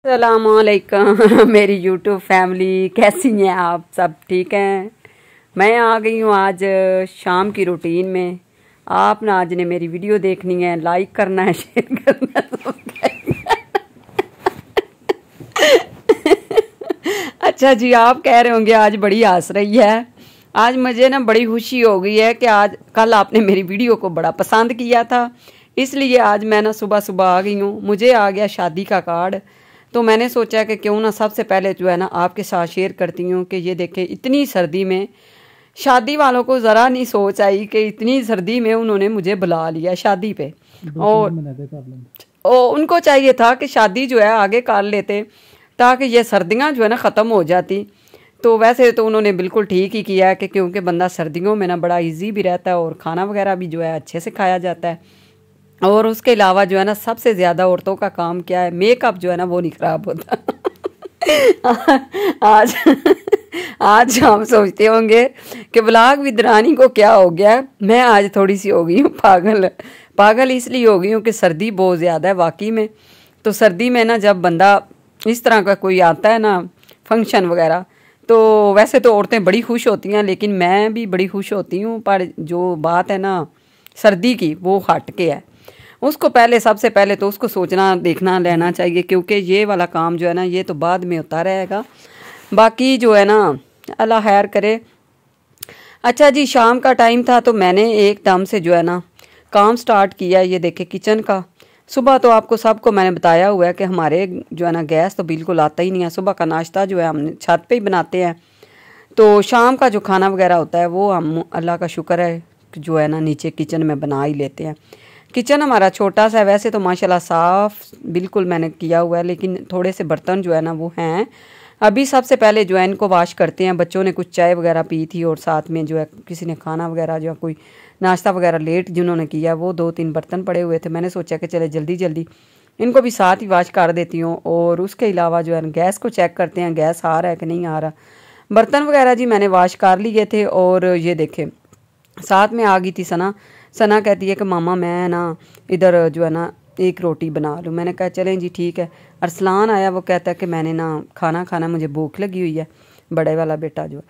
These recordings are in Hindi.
अस्सलामुअलैकुम मेरी यूट्यूब फैमिली, कैसी हैं आप सब? ठीक हैं। मैं आ गई हूँ आज शाम की रूटीन में। आप ना आज ने मेरी वीडियो देखनी है, लाइक करना है, शेयर करना है, अच्छा जी, आप कह रहे होंगे आज बड़ी हंस रही है। आज मुझे ना बड़ी खुशी हो गई है कि आज कल आपने मेरी वीडियो को बड़ा पसंद किया था, इसलिए आज मैं ना सुबह सुबह आ गई हूँ। मुझे आ गया शादी का कार्ड, तो मैंने सोचा कि क्यों ना सबसे पहले जो है ना आपके साथ शेयर करती हूँ कि ये देखें, इतनी सर्दी में शादी वालों को ज़रा नहीं सोच आई कि इतनी सर्दी में उन्होंने मुझे बुला लिया शादी पे। और उनको चाहिए था कि शादी जो है आगे कर लेते ताकि ये सर्दियाँ जो है ना ख़त्म हो जाती। तो वैसे तो उन्होंने बिल्कुल ठीक ही किया है कि क्योंकि बंदा सर्दियों में ना बड़ा इजी भी रहता है और खाना वगैरह भी जो है अच्छे से खाया जाता है। और उसके अलावा जो है ना सबसे ज़्यादा औरतों का काम क्या है, मेकअप जो है ना वो नहीं ख़राब होता। आज आज हम सोचते होंगे कि ब्लॉग विद रानी को क्या हो गया। मैं आज थोड़ी सी हो गई हूँ पागल इसलिए हो गई हूँ कि सर्दी बहुत ज़्यादा है वाकई में। तो सर्दी में ना जब बंदा इस तरह का कोई आता है ना फंक्शन वगैरह, तो वैसे तो औरतें बड़ी खुश होती हैं, लेकिन मैं भी बड़ी खुश होती हूँ। पर जो बात है ना सर्दी की, वो हट के है। उसको पहले सबसे पहले तो उसको सोचना देखना लेना चाहिए, क्योंकि ये वाला काम जो है ना ये तो बाद में होता रहेगा। बाकी जो है ना अल्लाह खैर करे। अच्छा जी, शाम का टाइम था तो मैंने एकदम से जो है ना काम स्टार्ट किया। ये देखे किचन का। सुबह तो आपको सबको मैंने बताया हुआ है कि हमारे जो है ना गैस तो बिल्कुल आता ही नहीं है। सुबह का नाश्ता जो है हम छत पे ही बनाते हैं। तो शाम का जो खाना वगैरह होता है वो हम अल्लाह का शुक्र है जो है ना नीचे किचन में बना ही लेते हैं। किचन हमारा छोटा सा है, वैसे तो माशाल्लाह साफ़ बिल्कुल मैंने किया हुआ है, लेकिन थोड़े से बर्तन जो है ना वो हैं। अभी सबसे पहले जो है इनको वॉश करते हैं। बच्चों ने कुछ चाय वगैरह पी थी और साथ में जो है किसी ने खाना वगैरह जो है कोई नाश्ता वगैरह लेट जिन्होंने किया, वो 2-3 बर्तन पड़े हुए थे। मैंने सोचा कि चले जल्दी जल्दी इनको भी साथ ही वॉश कर देती हूँ। और उसके अलावा जो है गैस को चेक करते हैं, गैस आ रहा है कि नहीं आ रहा। बर्तन वगैरह जी मैंने वॉश कर लिए थे। और ये देखे साथ में आ गई थी सना कहती है कि मामा मैं ना इधर जो है ना एक रोटी बना लूँ। मैंने कहा चलें जी ठीक है। अरसलान आया, वो कहता है कि मैंने ना खाना मुझे भूख लगी हुई है। बड़े वाला बेटा जो है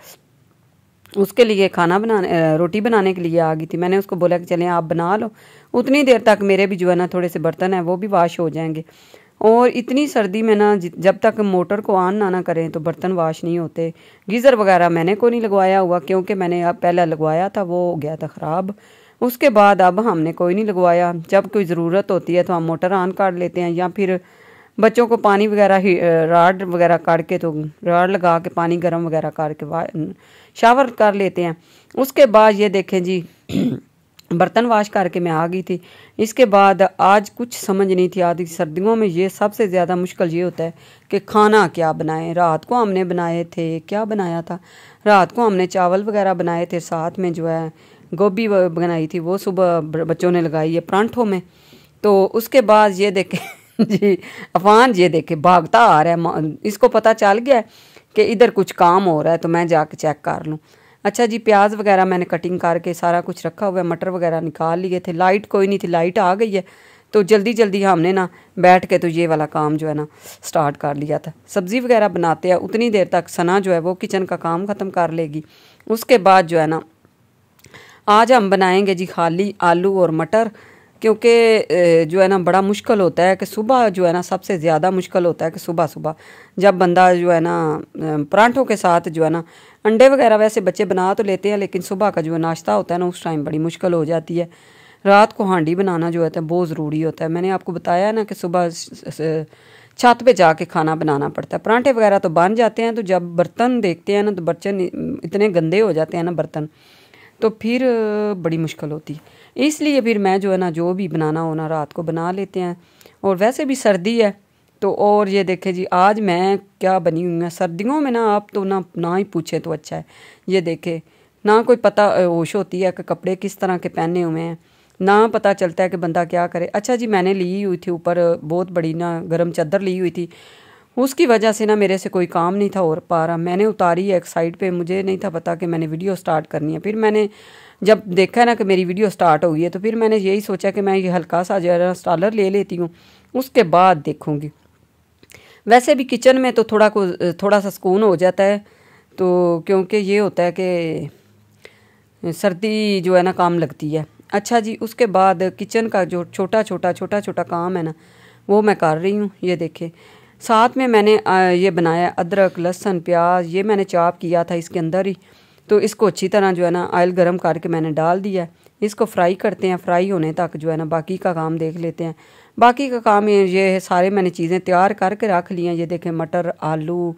उसके लिए रोटी बनाने के लिए आ गई थी। मैंने उसको बोला कि चलें आप बना लो, उतनी देर तक मेरे भी जो है ना थोड़े से बर्तन हैं वो भी वाश हो जाएंगे। और इतनी सर्दी में ना जब तक मोटर को ऑन ना करें तो बर्तन वाश नहीं होते। गीज़र वगैरह मैंने को नहीं लगवाया हुआ, क्योंकि मैंने अब पहले लगवाया था वो हो गया था ख़राब। उसके बाद अब हमने कोई नहीं लगवाया। जब कोई ज़रूरत होती है तो हम मोटर ऑन कर लेते हैं, या फिर बच्चों को पानी वगैरह राड वगैरह काट के तो राड लगा के पानी गर्म वगैरह करके शावर कर लेते हैं। उसके बाद ये देखें जी बर्तन वाश करके मैं आ गई थी। इसके बाद आज कुछ समझ नहीं थी आती। सर्दियों में ये सबसे ज़्यादा मुश्किल ये होता है कि खाना क्या बनाएं। रात को हमने बनाए थे, क्या बनाया था, रात को हमने चावल वगैरह बनाए थे, साथ में जो है गोभी बनाई थी, वो सुबह बच्चों ने लगाई है परांठों में। तो उसके बाद ये देखे जी अफान ये देखे भागता आ रहा है। इसको पता चल गया कि इधर कुछ काम हो रहा है, तो मैं जाके चेक कर लूँ। अच्छा जी, प्याज वगैरह मैंने कटिंग करके सारा कुछ रखा हुआ है। मटर वगैरह निकाल लिए थे। लाइट कोई नहीं थी, लाइट आ गई है तो जल्दी जल्दी हमने ना बैठ के तो ये वाला काम जो है ना स्टार्ट कर लिया था। सब्ज़ी वगैरह बनाते हैं, उतनी देर तक सना जो है वो किचन का काम ख़त्म कर लेगी। उसके बाद जो है ना आज हम बनाएंगे जी खाली आलू और मटर, क्योंकि जो है ना बड़ा मुश्किल होता है कि सुबह जो है ना सबसे ज़्यादा मुश्किल होता है कि सुबह सुबह जब बंदा जो है ना परांठों के साथ जो है ना अंडे वगैरह वैसे बच्चे बना तो लेते हैं, लेकिन सुबह का जो नाश्ता होता है ना उस टाइम बड़ी मुश्किल हो जाती है। रात को हांडी बनाना जो है बहुत ज़रूरी होता है। मैंने आपको बताया ना कि सुबह छत पे जाके खाना बनाना पड़ता है। परांठे वगैरह तो बन जाते हैं, तो जब बर्तन देखते हैं ना तो बर्तन इतने गंदे हो जाते हैं ना बर्तन, तो फिर बड़ी मुश्किल होती है। इसलिए फिर मैं जो है ना जो भी बनाना हो ना रात को बना लेते हैं। और वैसे भी सर्दी है तो। और ये देखे जी आज मैं क्या बनी हुई है सर्दियों में ना, आप तो ना ही पूछे तो अच्छा है। ये देखे ना कोई पता होश होती है कि कपड़े किस तरह के पहने हुए हैं, ना पता चलता है कि बंदा क्या करे। अच्छा जी, मैंने ली हुई थी ऊपर बहुत बड़ी ना गर्म चादर ली हुई थी, उसकी वजह से ना मेरे से कोई काम नहीं था हो पा रहा। मैंने उतारी है एक साइड पे, मुझे नहीं था पता कि मैंने वीडियो स्टार्ट करनी है। फिर मैंने जब देखा ना कि मेरी वीडियो स्टार्ट हो गई है, तो फिर मैंने यही सोचा कि मैं ये हल्का सा जरा स्टालर ले लेती हूँ, उसके बाद देखूँगी। वैसे भी किचन में तो थोड़ा सा सुकून हो जाता है, तो क्योंकि ये होता है कि सर्दी जो है ना काम लगती है। अच्छा जी, उसके बाद किचन का जो छोटा छोटा काम है ना वो मैं कर रही हूँ। ये देखें, साथ में मैंने ये बनाया अदरक लहसुन प्याज, ये मैंने चॉप किया था इसके अंदर ही। तो इसको अच्छी तरह जो है ना ऑयल गरम करके मैंने डाल दिया। इसको फ्राई करते हैं, फ्राई होने तक जो है ना बाकी का काम देख लेते हैं। बाकी का काम ये है, सारे मैंने चीज़ें तैयार करके रख ली हैं। ये देखें, मटर आलू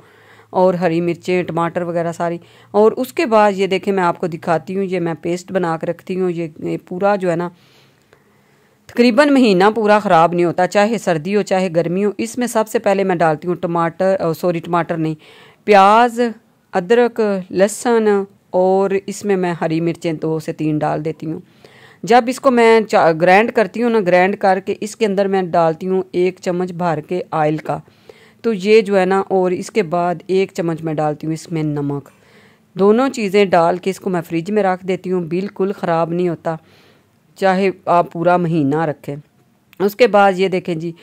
और हरी मिर्चें टमाटर वगैरह सारी। और उसके बाद ये देखें, मैं आपको दिखाती हूँ, ये मैं पेस्ट बना के रखती हूँ। ये पूरा जो है ना तकरीबन महीना पूरा ख़राब नहीं होता, चाहे सर्दी हो चाहे गर्मी हो। इसमें सबसे पहले मैं डालती हूँ टमाटर नहीं, प्याज अदरक लहसुन, और इसमें मैं हरी मिर्चें 2 से 3 डाल देती हूँ। जब इसको मैं ग्राइंड करती हूँ ना, ग्राइंड करके इसके अंदर मैं डालती हूँ 1 चम्मच भर के ऑयल का। तो ये जो है ना, और इसके बाद 1 चम्मच मैं डालती हूँ इसमें नमक। दोनों चीज़ें डाल के इसको मैं फ्रिज में रख देती हूँ, बिल्कुल ख़राब नहीं होता, चाहे आप पूरा महीना रखें। उसके बाद ये देखें जी,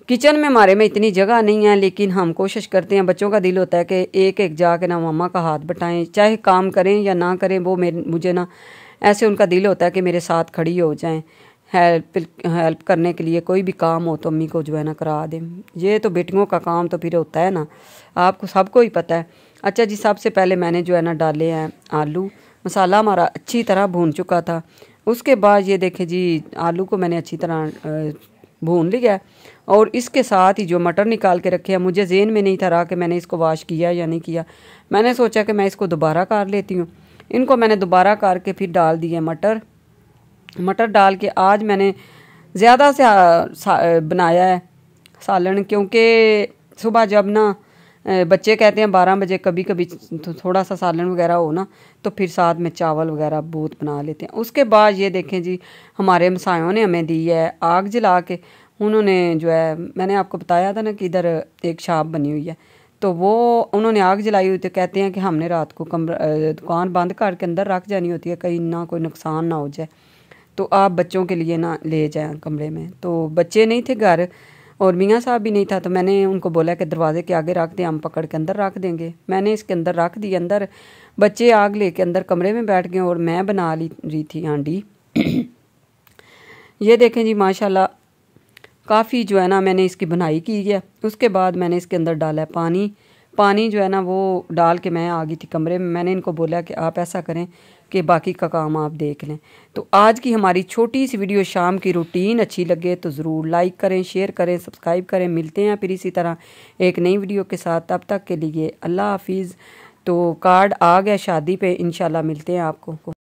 किचन में हमारे में इतनी जगह नहीं है, लेकिन हम कोशिश करते हैं। बच्चों का दिल होता है कि एक एक जाके ना मम्मा का हाथ बटाएं, चाहे काम करें या ना करें, वो मुझे ना ऐसे उनका दिल होता है कि मेरे साथ खड़ी हो जाएं, हेल्प करने के लिए। कोई भी काम हो तो अम्मी को जो है ना करा दें। ये तो बेटियों का काम तो फिर होता है ना, आपको सबको ही पता है। अच्छा जी, सबसे पहले मैंने जो है ना डाले हैं आलू। मसाला हमारा अच्छी तरह भून चुका था। उसके बाद ये देखें जी, आलू को मैंने अच्छी तरह भून लिया। और इसके साथ ही जो मटर निकाल के रखे हैं, मुझे ज़हन में नहीं था रहा कि मैंने इसको वॉश किया या नहीं किया। मैंने सोचा कि मैं इसको दोबारा कर लेती हूँ। इनको मैंने दोबारा करके फिर डाल दिए मटर डाल के आज मैंने ज़्यादा से बनाया है सालन, क्योंकि सुबह जब ना बच्चे कहते हैं 12 बजे कभी कभी थोड़ा सा सालन वगैरह हो ना, तो फिर साथ में चावल वगैरह बहुत बना लेते हैं। उसके बाद ये देखें जी, हमारे हमसायों ने हमें दी है आग जला के। उन्होंने जो है, मैंने आपको बताया था ना कि इधर एक शॉप बनी हुई है, तो वो उन्होंने आग जलाई हुई। तो कहते हैं कि हमने रात को दुकान बंद करके अंदर रख जानी होती है, कहीं ना कोई नुकसान ना हो जाए, तो आप बच्चों के लिए ना ले जाएं कमरे में। तो बच्चे नहीं थे घर और मियाँ साहब भी नहीं था, तो मैंने उनको बोला कि दरवाजे के आगे रख दें, हम पकड़ के अंदर रख देंगे। मैंने इसके अंदर रख दी अंदर। बच्चे आग लेके अंदर कमरे में बैठ गए और मैं बना रही थी हांडी। ये देखें जी, माशाल्लाह काफ़ी जो है ना मैंने इसकी बनाई की है। उसके बाद मैंने इसके अंदर डाला है पानी जो है ना वो डाल के मैं आ गई थी कमरे में। मैंने इनको बोला कि आप ऐसा करें कि बाकी का काम आप देख लें। तो आज की हमारी छोटी सी वीडियो शाम की रूटीन अच्छी लगे तो ज़रूर लाइक करें, शेयर करें, सब्सक्राइब करें। मिलते हैं फिर इसी तरह एक नई वीडियो के साथ, तब तक के लिए अल्लाह हाफिज़। तो कार्ड आ गया शादी पे, इंशाल्लाह मिलते हैं आपको।